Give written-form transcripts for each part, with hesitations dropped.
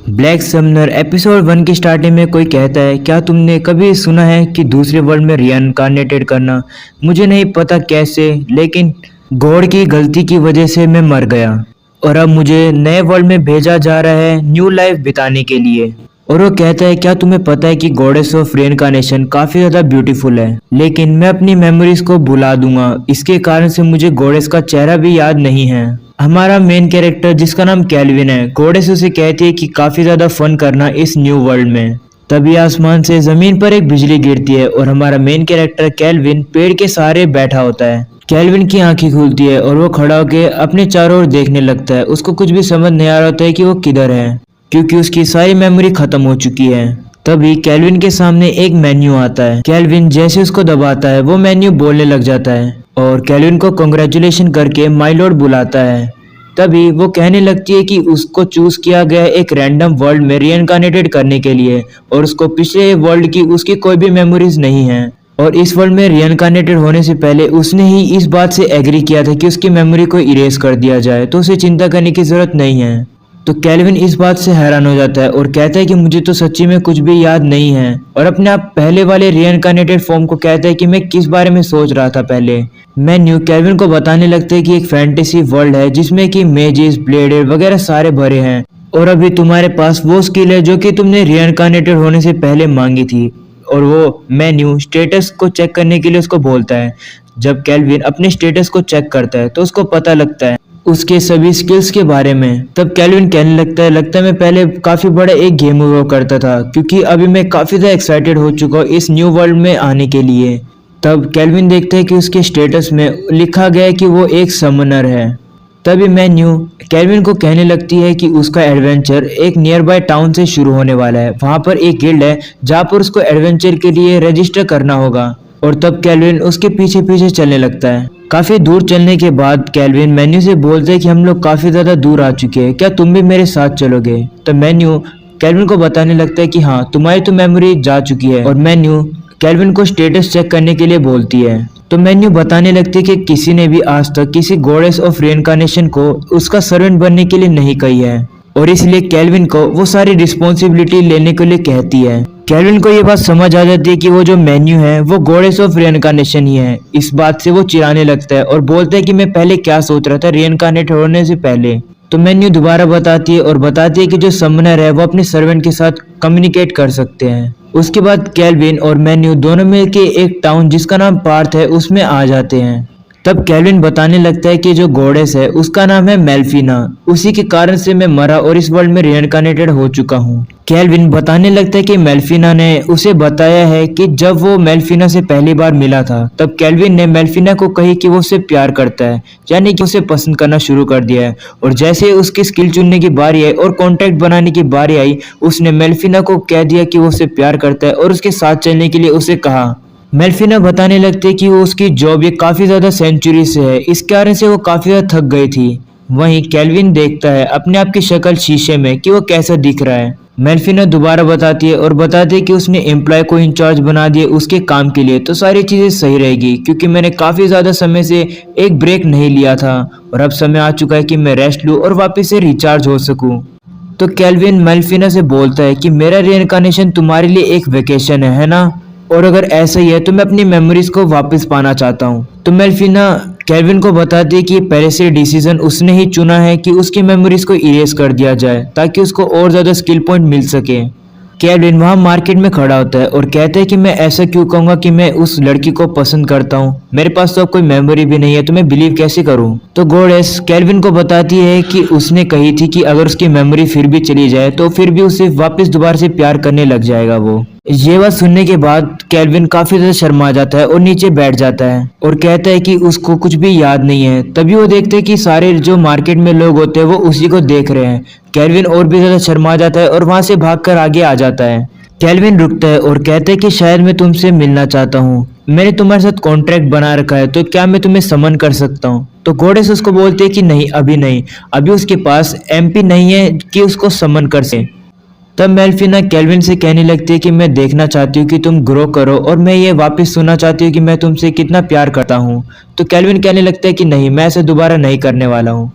Black Sumner episode 1 की starting में कोई कहता है, क्या तुमने कभी सुना है कि दूसरे वर्ल्ड में रिइनकार्नेटेड करना? मुझे नहीं पता कैसे, लेकिन गॉड की गलती की वजह से मैं मर गया और अब मुझे नए वर्ल्ड में भेजा जा रहा है न्यू लाइफ बिताने के लिए। और वो कहता है, क्या तुम्हें पता है कि गॉडेस ऑफ रिइनकार्नेशन काफी ज्यादा ब्यूटीफुल है, लेकिन मैं अपनी मेमोरीज को भुला दूंगा। इसके कारण से मुझे गॉडेस का चेहरा भी याद नहीं है। हमारा मेन कैरेक्टर जिसका नाम कैल्विन है, गॉडेस उसे कहती है कि काफी ज्यादा फन करना इस न्यू वर्ल्ड में। तभी आसमान से जमीन पर एक बिजली गिरती है और हमारा मेन कैरेक्टर कैल्विन पेड़ के सहारे बैठा होता है। कैल्विन की आंखें खुलती है और वो खड़ा होकर अपने चारों ओर देखने लगता है। उसको कुछ भी समझ नहीं आ रहा होता है कि वो किधर है, क्योंकि उसकी सारी मेमोरी खत्म हो चुकी है। तभी कैल्विन के सामने एक मेन्यू आता है। कैल्विन जैसे उसको दबाता है, वो मेन्यू बोलने लग जाता है और कैल्विन को कांग्रेचुलेशन करके माय लॉर्ड बुलाता है। तभी वो कहने लगती है कि उसको चूज किया गया है एक रैंडम वर्ल्ड में रिइनकार्नेटेड करने के लिए और उसको पिछले वर्ल्ड की उसकी कोई भी मेमोरीज नहीं है। और इस वर्ल्ड में रिइनकार्नेटेड होने से पहले उसने ही इस बात से एग्री किया था कि उसकी मेमोरी को इरेज कर दिया जाए, तो उसे चिंता करने की जरूरत नहीं है। तो कैल्विन इस बात से हैरान हो जाता है और कहता है कि मुझे तो सच्ची में कुछ भी याद नहीं है, और अपने आप पहले वाले रिइनकार्नेटेड फॉर्म को कहता है कि मैं किस बारे में सोच रहा था पहले। मेन्यू कैल्विन को बताने लगता है कि एक फैंटेसी वर्ल्ड है जिसमें कि मेजेस, ब्लेडेड वगैरह सारे भरे हैं, और अभी तुम्हारे पास वो स्किल है जो कि तुमने रिइनकार्नेटेड होने से पहले मांगी थी। और वो मेन्यू स्टेटस को चेक करने के लिए उसको बोलता है। जब कैल्विन अपने स्टेटस को चेक करता है तो उसको पता लगता है उसके सभी स्किल्स के बारे में। तब कैल्विन कहने लगता है मैं पहले काफी बड़ा एक गेम हुआ करता था, क्योंकि अभी मैं काफी ज्यादा एक्साइटेड हो चुका हूँ इस न्यू वर्ल्ड में आने के लिए। तब कैल्विन देखता है कि उसके स्टेटस में लिखा गया है कि वो एक समनर है। तभी मेन्यू कैल्विन को कहने लगती है कि उसका एडवेंचर एक नियर बाय टाउन से शुरू होने वाला है। वहां पर एक गिल्ड है जहां पर उसको एडवेंचर के लिए रजिस्टर करना होगा। और तब कैल्विन उसके पीछे पीछे चलने लगता है। काफी दूर चलने के बाद कैल्विन मेन्यू से बोलता है कि हम लोग काफी ज्यादा दूर आ चुके हैं, क्या तुम भी मेरे साथ चलोगे? तो मेन्यू कैल्विन को बताने लगता है कि हाँ, तुम्हारी तो मेमोरी जा चुकी है। और मेन्यू कैल्विन को स्टेटस चेक करने के लिए बोलती है। तो मेन्यू बताने लगती है कि किसी ने भी आज तक किसी गॉडेस ऑफ रिइनकार्नेशन को उसका सर्वेंट बनने के लिए नहीं कही है, और इसलिए कैल्विन को वो सारी रिस्पॉन्सिबिलिटी लेने के लिए कहती है। कैल्विन को ये बात समझ आ जाती है कि वो जो मेन्यू है वो गॉडेस ऑफ रिइनकार्नेशन ही है। इस बात से वो चिढ़ाने लगता है और बोलता है कि मैं पहले क्या सोच रहा था रिइनकार्नेट होने से पहले। तो मेन्यू दोबारा बताती है और बताती है कि जो समनर है वो अपने सर्वेंट के साथ कम्युनिकेट कर सकते हैं। उसके बाद कैल्विन और मेन्यू दोनों मिलकर एक टाउन जिसका नाम पार्थ है उसमें आ जाते हैं। तब कैल्विन बताने लगता है कि जो गॉडेस है उसका नाम है मेल्फिना, उसी के कारण से मैं मरा और इस वर्ल्ड में रिइनकार्नेटेड हो चुका हूँ। कैल्विन बताने लगता है कि मेल्फिना ने उसे बताया है कि जब वो मेल्फिना से पहली बार मिला था तब कैल्विन ने मेल्फिना को कही कि वो उसे प्यार करता है, यानी कि उसे पसंद करना शुरू कर दिया है। और जैसे ही उसकी स्किल चुनने की बारी आई और कॉन्ट्रैक्ट बनाने की बारी आई, उसने मेल्फिना को कह दिया कि वो उसे प्यार करता है और उसके साथ चलने के लिए उसे कहा। मेल्फिना बताने लगती है कि वो उसकी जॉब ये काफी ज्यादा सेंचुरी से है, इस कारण से वो काफी ज्यादा थक गई थी। वहीं कैल्विन देखता है अपने आप की शक्ल शीशे में कि वो कैसा दिख रहा है। मेल्फिना दोबारा बताती है और बताती है कि उसने एम्प्लॉय को इंचार्ज बना दिए उसके काम के लिए, तो सारी चीजें सही रहेगी, क्योंकि मैंने काफी ज्यादा समय से एक ब्रेक नहीं लिया था और अब समय आ चुका है कि मैं रेस्ट लूं और वापस से रिचार्ज हो सकूं। तो कैल्विन मेल्फिना से बोलता है कि मेरा रिइनकार्नेशन तुम्हारे लिए एक वेकेशन है ना, और अगर ऐसा ही है तो मैं अपनी मेमोरीज को वापस पाना चाहता हूँ। तो मेल्फिना कैल्विन को बताती है कि पहले से डिसीजन उसने ही चुना है कि उसकी मेमोरीज को इरेज कर दिया जाए ताकि उसको और ज्यादा स्किल पॉइंट मिल सके। कैल्विन वहां मार्केट में खड़ा होता है और कहता है कि मैं ऐसा क्यों कहूंगा कि मैं उस लड़की को पसंद करता हूँ, मेरे पास तो अब कोई मेमोरी भी नहीं है, तो मैं बिलीव कैसे करूँ? तो गॉडेस कैल्विन को बताती है कि उसने कही थी कि अगर उसकी मेमोरी फिर भी चली जाए तो फिर भी उसे वापस दोबारा से प्यार करने लग जाएगा वो। ये बात सुनने के बाद कैल्विन काफी ज्यादा शर्मा जाता है और नीचे बैठ जाता है और कहता है कि उसको कुछ भी याद नहीं है। तभी वो देखते हैं कि सारे जो मार्केट में लोग होते हैं वो उसी को देख रहे हैं। कैल्विन और भी ज्यादा शर्मा जाता है और वहां से भागकर आगे आ जाता है। कैल्विन रुकता है और कहता है कि शायद मैं तुमसे मिलना चाहता हूँ, मैंने तुम्हारे साथ कॉन्ट्रैक्ट बना रखा है, तो क्या मैं तुम्हें समन कर सकता हूँ? तो गॉडेस उसको बोलते है कि नहीं, अभी नहीं, अभी उसके पास एमपी नहीं है कि उसको समन कर सके। तब मेल्फिना कैल्विन से कहने लगती है कि मैं देखना चाहती हूँ कि तुम ग्रो करो और मैं ये वापस सुनना चाहती हूँ कि मैं तुमसे कितना प्यार करता हूँ। तो कैल्विन कहने लगता है कि नहीं, मैं ऐसा दोबारा नहीं करने वाला हूँ।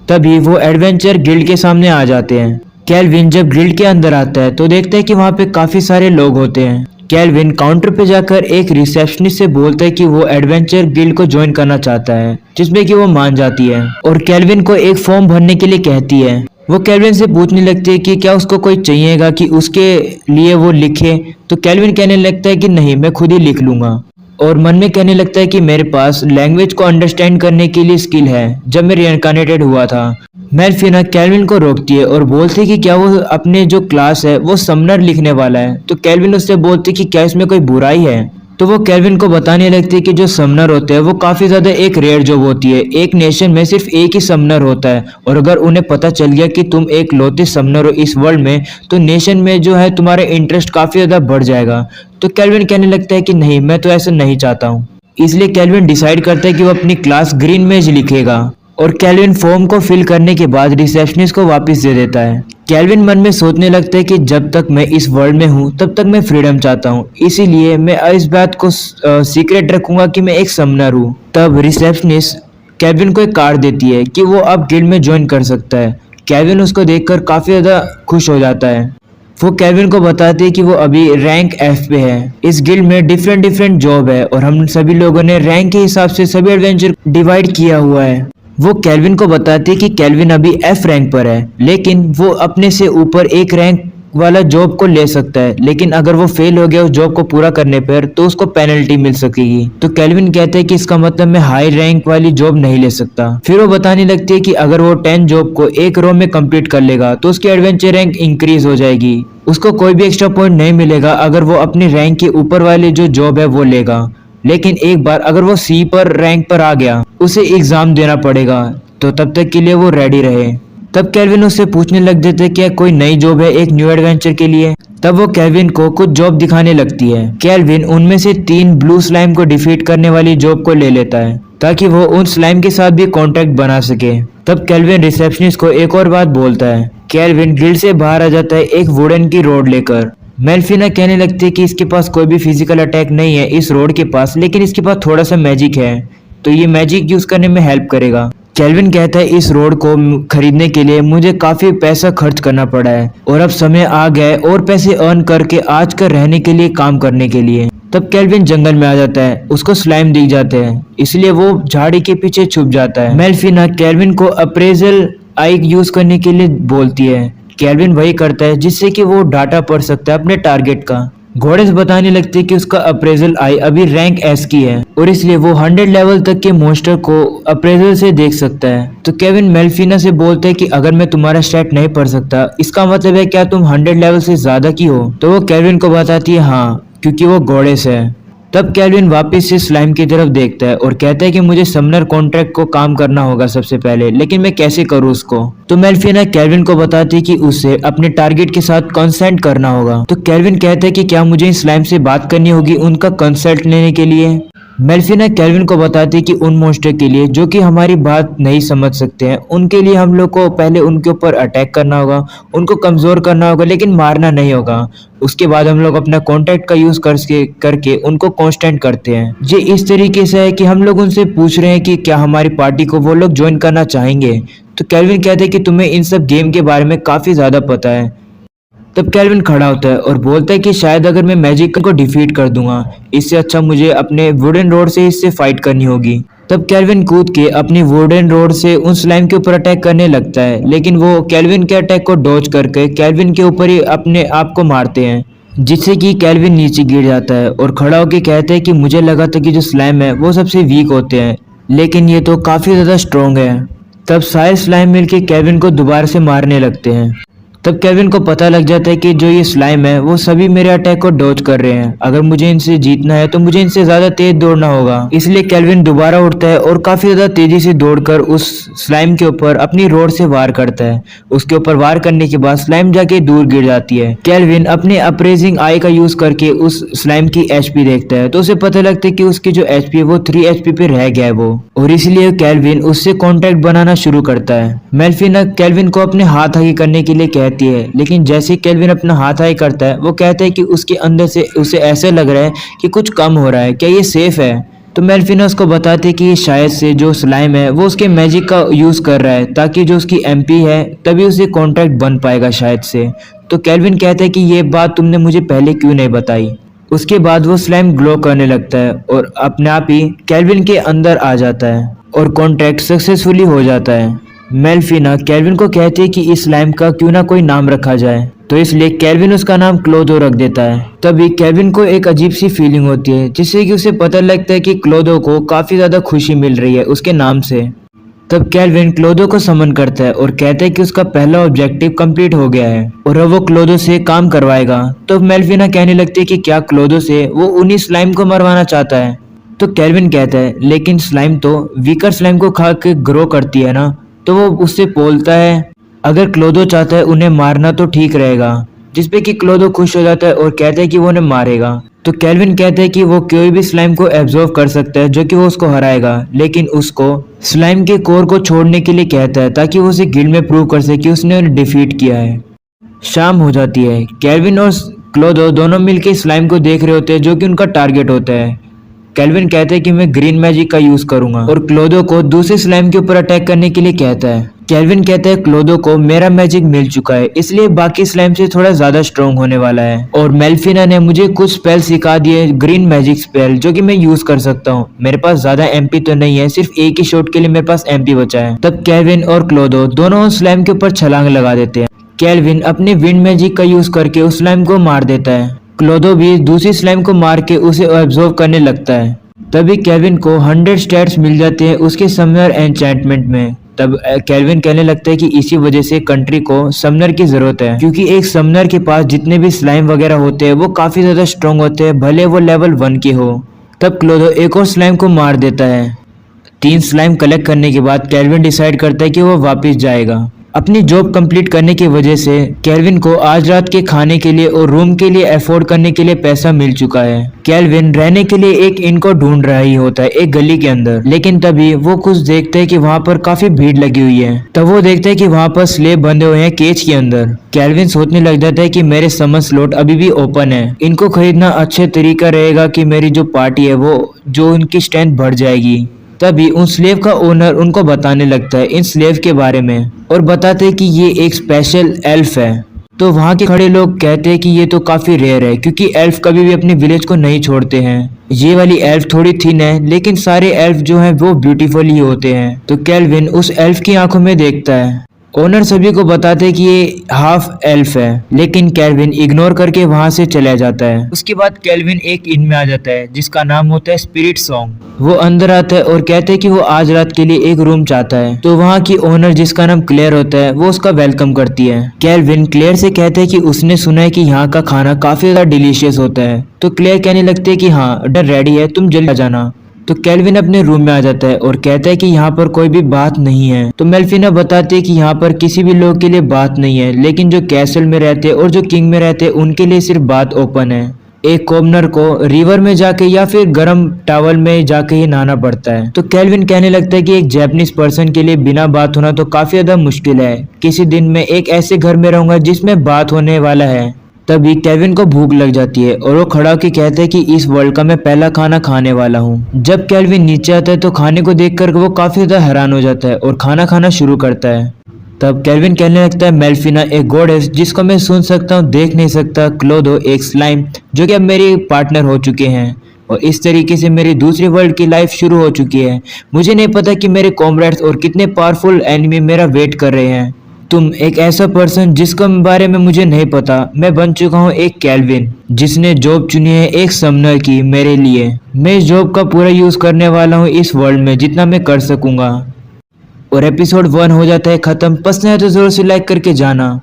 तभी वो एडवेंचर गिल्ड के सामने आ जाते हैं कैल्विन जब गिल्ड के अंदर आता है तो देखता है कि वहाँ पे काफी सारे लोग होते हैं। कैल्विन काउंटर पे जाकर एक रिसेप्शनिस्ट से बोलता है कि वो एडवेंचर गिल्ड को ज्वाइन करना चाहता है, जिसमें कि वो मान जाती है और कैल्विन को एक फॉर्म भरने के लिए कहती है। वो कैल्विन से पूछने लगती है कि क्या उसको कोई चाहिएगा कि उसके लिए वो लिखे, तो कैल्विन कहने लगता है कि नहीं, मैं खुद ही लिख लूंगा। और मन में कहने लगता है कि मेरे पास लैंग्वेज को अंडरस्टैंड करने के लिए स्किल है। जब मैं रिइंकार्नेटेड हुआ था, मेल्फिना कैल्विन को रोकती है और बोलती है कि क्या वो अपने जो क्लास है वो समनर लिखने वाला है। तो कैल्विन उससे बोलती है कि क्या इसमें कोई बुराई है। तो वो कैल्विन को बताने लगती है कि जो समनर होते हैं वो काफी ज्यादा एक रेयर जॉब होती है। एक नेशन में सिर्फ एक ही समनर होता है और अगर उन्हें पता चल गया कि तुम एक लौते समनर हो इस वर्ल्ड में, तो नेशन में जो है तुम्हारा इंटरेस्ट काफी ज्यादा बढ़ जाएगा। तो कैल्विन कहने लगता है कि नहीं, मैं तो ऐसा नहीं चाहता हूँ। इसलिए कैल्विन डिसाइड करता है कि वो अपनी क्लास ग्रीन मेज लिखेगा और कैल्विन फॉर्म को फिल करने के बाद रिसेप्शनिस्ट को वापस दे देता है। कैल्विन मन में सोचने लगता है कि जब तक मैं इस वर्ल्ड में हूँ तब तक मैं फ्रीडम चाहता हूँ, इसीलिए मैं इस बात को सीक्रेट रखूंगा कि मैं एक समनर हूँ। तब रिसेप्शनिस्ट कैल्विन को एक कार्ड देती है कि वो अब गिल्ड में ज्वाइन कर सकता है। कैल्विन उसको देखकर काफी ज्यादा खुश हो जाता है। वो कैल्विन को बताते हैं कि वो अभी रैंक एफ पे है। इस गिल्ड में डिफरेंट जॉब है और हम सभी लोगों ने रैंक के हिसाब से सभी एडवेंचर डिवाइड किया हुआ है। वो कैल्विन को बताते हैं कि कैल्विन अभी एफ रैंक पर है, लेकिन वो अपने से ऊपर एक रैंक वाला जॉब को ले सकता है, लेकिन अगर वो फेल हो गया उस जॉब को पूरा करने पर तो उसको पेनल्टी मिल सकेगी। तो कैल्विन कहते हैं कि इसका मतलब मैं हाई रैंक वाली जॉब नहीं ले सकता। फिर वो बताने लगती है कि अगर वो 10 जॉब को एक रो में कंप्लीट कर लेगा तो उसकी एडवेंचर रैंक इंक्रीज हो जाएगी। उसको कोई भी एक्स्ट्रा पॉइंट नहीं मिलेगा अगर वो अपनी रैंक के ऊपर वाली जो जॉब है वो लेगा, लेकिन एक बार अगर वो सी पर रैंक पर आ गया उसे एग्जाम देना पड़ेगा, तो तब तक के लिए वो रेडी रहे। तब कैल्विन उससे पूछने लग जाते हैं क्या कोई नई जॉब है एक न्यू एडवेंचर के लिए। तब वो कैल्विन को कुछ जॉब दिखाने लगती है। कैल्विन उनमें से 3 ब्लू स्लाइम को डिफीट करने वाली जॉब को ले लेता है ताकि वो उन स्लाइम के साथ भी कॉन्टेक्ट बना सके। तब कैल्विन रिसेप्शनिस्ट को एक और बात बोलता है। कैल्विन गिल्ड से बाहर आ जाता है एक वुडन की रोड लेकर। मेल्फिना कहने लगती है कि इसके पास कोई भी फिजिकल अटैक नहीं है इस रोड के पास, लेकिन इसके पास थोड़ा सा मैजिक है, तो ये मैजिक यूज करने में हेल्प करेगा। कैल्विन कहता है इस रोड को खरीदने के लिए मुझे काफी पैसा खर्च करना पड़ा है और अब समय आ गया है और पैसे अर्न करके आज का रहने के लिए काम करने के लिए। तब कैल्विन जंगल में आ जाता है, उसको स्लाइम दिख जाते हैं, इसलिए वो झाड़ी के पीछे छुप जाता है। मेल्फिना कैल्विन को अप्रेजल आई यूज करने के लिए बोलती है। कैल्विन वही करता है जिससे कि वो डाटा पढ़ सकता है अपने टारगेट का। घोड़े से बताने लगती है कि उसका अप्रेजल आई अभी रैंक एस की है और इसलिए वो 100 लेवल तक के मॉन्स्टर को अप्रेजल से देख सकता है। तो केविन मेल्फिना से बोलते हैं कि अगर मैं तुम्हारा स्टैट नहीं पढ़ सकता इसका मतलब है क्या तुम 100 लेवल से ज्यादा की हो। तो वो केविन को बताती है हाँ, क्योंकि वो घोड़े से है। तब कैल्विन वापस से स्लाइम की तरफ देखता है और कहता है कि मुझे समनर कॉन्ट्रैक्ट को काम करना होगा सबसे पहले, लेकिन मैं कैसे करूँ उसको। तो मेल्फिना कैल्विन को बताती है कि उसे अपने टारगेट के साथ कंसेंट करना होगा। तो कैल्विन कहता है कि क्या मुझे इस स्लाइम से बात करनी होगी उनका कंसल्ट लेने के लिए। मेल्फिना कैल्विन को बताती है कि उन मॉन्स्टर के लिए जो कि हमारी बात नहीं समझ सकते हैं, उनके लिए हम लोग को पहले उनके ऊपर अटैक करना होगा, उनको कमजोर करना होगा, लेकिन मारना नहीं होगा। उसके बाद हम लोग अपना कॉन्टैक्ट का यूज करके उनको कांस्टेंट करते हैं। ये इस तरीके से है कि हम लोग उनसे पूछ रहे हैं कि क्या हमारी पार्टी को वो लोग ज्वाइन करना चाहेंगे। तो कैल्विन कहते हैं कि तुम्हें इन सब गेम के बारे में काफी ज्यादा पता है। तब कैल्विन खड़ा होता है और बोलता है कि शायद अगर मैं मैजिक को डिफीट कर दूंगा इससे अच्छा मुझे अपने वुडन रोड से इससे फाइट करनी होगी। तब कैल्विन कूद के अपनी वुडन रोड से उन स्लाइम के ऊपर अटैक करने लगता है, लेकिन वो कैल्विन के अटैक को डॉज करके कैल्विन के ऊपर ही अपने आप को मारते हैं, जिससे कि कैल्विन नीचे गिर जाता है और खड़ा होकर कहता है कि मुझे लगा था कि जो स्लाइम है वो सबसे वीक होते हैं, लेकिन ये तो काफी ज्यादा स्ट्रॉन्ग है। तब सारे स्लाइम मिलकर कैल्विन को दोबारा से मारने लगते हैं। तब कैल्विन को पता लग जाता है कि जो ये स्लाइम है वो सभी मेरे अटैक को डॉज कर रहे हैं। अगर मुझे इनसे जीतना है तो मुझे इनसे ज्यादा तेज दौड़ना होगा। इसलिए कैल्विन दोबारा उठता है और काफी ज्यादा तेजी से दौड़कर उस स्लाइम के ऊपर अपनी रोड से वार करता है। उसके ऊपर वार करने के बाद स्लाइम जाके दूर गिर जाती है। कैल्विन अपने अप्रेजिंग आई का यूज करके उस स्लाइम की एचपी देखता है तो उसे पता लगता है कि उसकी जो एचपी है वो 3 एचपी पे रह गया है वो, और इसलिए कैल्विन उससे कॉन्टेक्ट बनाना शुरू करता है। मेल्फिना कैल्विन को अपने हाथ आगे करने के लिए कहती है, लेकिन जैसे ही कैल्विन अपना हाथ आगे करता है वो कहता है कि उसके अंदर से उसे ऐसे लग रहा है कि कुछ कम हो रहा है, क्या ये सेफ है। तो मेल्फिना उसको बताती कि शायद से जो स्लाइम है वो उसके मैजिक का यूज़ कर रहा है ताकि जो उसकी एमपी है तभी उसे कॉन्ट्रैक्ट बन पाएगा शायद से। तो केल्विन कहता है कि ये बात तुमने मुझे पहले क्यों नहीं बताई। उसके बाद वो स्लाइम ग्लो करने लगता है और अपने आप ही केल्विन के अंदर आ जाता है और कॉन्ट्रैक्ट सक्सेसफुली हो जाता है। मेल्फिना केल्विन को कहती है कि इस स्लाइम का क्यों ना कोई नाम रखा जाए, तो इसलिए केल्विन उसका नाम क्लोदो रख देता है। तभी केल्विन को एक अजीब सी फीलिंग होती है जिससे कि उसे पता लगता है कि क्लोदो को काफी ज्यादा खुशी मिल रही है उसके नाम से। तब केल्विन क्लोदो को समन करता है और कहता है कि उसका पहला ऑब्जेक्टिव कंप्लीट हो गया है और अब वो क्लोदो से काम करवाएगा। तो मेल्फिना कहने लगती है कि क्या क्लोदो से वो उन्हीं स्लाइम को मरवाना चाहता है। तो केल्विन कहता है लेकिन स्लाइम तो वीकर स्लाइम को खा के ग्रो करती है ना। तो वो उससे बोलता है अगर क्लोदो चाहता है उन्हें मारना तो ठीक रहेगा, जिसपे कि क्लोदो खुश हो जाता है और कहता है कि वो उन्हें मारेगा। तो केल्विन कहता है कि वो कोई भी स्लाइम को एब्जॉर्व कर सकता है जो कि वो उसको हराएगा, लेकिन उसको स्लाइम के कोर को छोड़ने के लिए कहता है ताकि वो उसे गिल्ड में प्रूव कर सके कि उसने उन्हें डिफीट किया है। शाम हो जाती है। केल्विन और क्लोदो दोनों मिलकर स्लाइम को देख रहे होते हैं जो कि उनका टारगेट होता है। केल्विन कहता है कि मैं ग्रीन मैजिक का यूज करूंगा और क्लोदो को दूसरे स्लाइम के ऊपर अटैक करने के लिए कहता है। केल्विन कहता है क्लोदो को मेरा मैजिक मिल चुका है इसलिए बाकी स्लाइम से थोड़ा ज्यादा स्ट्रॉन्ग होने वाला है और मेल्फिना ने मुझे कुछ स्पेल सिखा दिए ग्रीन मैजिक स्पेल जो कि मैं यूज कर सकता हूँ। मेरे पास ज्यादा एमपी तो नहीं है, सिर्फ एक ही शॉट के लिए मेरे पास एमपी बचा है। तब केल्विन और क्लोदो दोनों स्लाइम के ऊपर छलांग लगा देते हैं। केल्विन अपने विंड मैजिक का यूज करके उस स्लाइम को मार देता है। क्लोदो भी दूसरी स्लाइम को मार के उसे एब्जॉर्ब करने लगता है। तभी केल्विन को 100 स्टैट्स मिल जाते हैं उसके समनर एन्चेंटमेंट में। तब केल्विन कहने लगता है कि इसी वजह से कंट्री को समनर की जरूरत है, क्योंकि एक समनर के पास जितने भी स्लाइम वगैरह होते हैं वो काफी ज्यादा स्ट्रॉन्ग होते हैं, भले वो लेवल 1 के हो। तब क्लोदो एक और स्लाइम को मार देता है। 3 स्लाइम कलेक्ट करने के बाद केल्विन डिसाइड करता है कि वो वापस जाएगा। अपनी जॉब कंप्लीट करने की वजह से केल्विन को आज रात के खाने के लिए और रूम के लिए अफोर्ड करने के लिए पैसा मिल चुका है। केल्विन रहने के लिए एक इन को ढूंढ रहा ही होता है एक गली के अंदर, लेकिन तभी वो कुछ देखता है कि वहाँ पर काफी भीड़ लगी हुई है। तब वो देखता है कि वहाँ पर स्लेव बंधे हुए हैं केज के अंदर। केल्विन सोचने लग जाता है कि मेरे समर स्लॉट अभी भी ओपन है, इनको खरीदना अच्छे तरीका रहेगा कि मेरी जो पार्टी है वो जो उनकी स्ट्रेंथ बढ़ जाएगी। तभी उन स्लेव का ओनर उनको बताने लगता है इन स्लेव के बारे में और बताते हैं कि ये एक स्पेशल एल्फ है। तो वहाँ के खड़े लोग कहते हैं कि ये तो काफी रेयर है क्योंकि एल्फ कभी भी अपने विलेज को नहीं छोड़ते हैं। ये वाली एल्फ थोड़ी थिन है लेकिन सारे एल्फ जो हैं वो ब्यूटीफुल ही होते हैं। तो केल्विन उस एल्फ की आंखों में देखता है। ओनर सभी को बताते हैं कि ये हाफ एल्फ है, लेकिन केल्विन इग्नोर करके वहां से चला जाता है। उसके बाद केल्विन एक इन में आ जाता है जिसका नाम होता है स्पिरिट सॉन्ग। वो अंदर आता है और कहते हैं कि वो आज रात के लिए एक रूम चाहता है। तो वहाँ की ओनर जिसका नाम क्लेयर होता है वो उसका वेलकम करती है। केल्विन क्लेयर से कहते हैं कि उसने सुना है कि यहाँ का खाना काफी ज्यादा डिलीशियस होता है। तो क्लेयर कहने लगते है कि हाँ डिनर रेडी है, तुम जल्दी आ जाना। तो केल्विन अपने रूम में आ जाता है और कहता है कि यहाँ पर कोई भी बात नहीं है। तो मेल्फिना बताती है कि यहाँ पर किसी भी लोग के लिए बात नहीं है, लेकिन जो कैसल में रहते हैं और जो किंग में रहते हैं उनके लिए सिर्फ बात ओपन है। एक कॉमनर को रिवर में जाके या फिर गर्म टावल में जाके ही नहाना पड़ता है। तो केल्विन कहने लगता है कि एक जैपनीज पर्सन के लिए बिना बात होना तो काफी ज्यादा मुश्किल है। किसी दिन मैं एक ऐसे घर में रहूंगा जिसमें बात होने वाला है। तभी केल्विन को भूख लग जाती है और वो खड़ा होकर कहता है कि इस वर्ल्ड का मैं पहला खाना खाने वाला हूँ। जब केल्विन नीचे आता है तो खाने को देखकर वो काफी ज्यादा हैरान हो जाता है और खाना खाना शुरू करता है। तब केल्विन कहने लगता है मेल्फिना एक गॉडेस जिसको मैं सुन सकता हूँ देख नहीं सकता, क्लोदो एक स्लाइम जो कि अब मेरी पार्टनर हो चुके हैं और इस तरीके से मेरी दूसरी वर्ल्ड की लाइफ शुरू हो चुकी है। मुझे नहीं पता कि मेरे कॉमरेड्स और कितने पावरफुल एनिमी मेरा वेट कर रहे हैं। तुम एक ऐसा पर्सन जिसके बारे में मुझे नहीं पता। मैं बन चुका हूँ एक केल्विन जिसने जॉब चुनी है एक समनर की मेरे लिए। मैं इस जॉब का पूरा यूज करने वाला हूँ इस वर्ल्ड में जितना मैं कर सकूंगा। और एपिसोड 1 हो जाता है खत्म। पसंद है तो जरूर से लाइक करके जाना।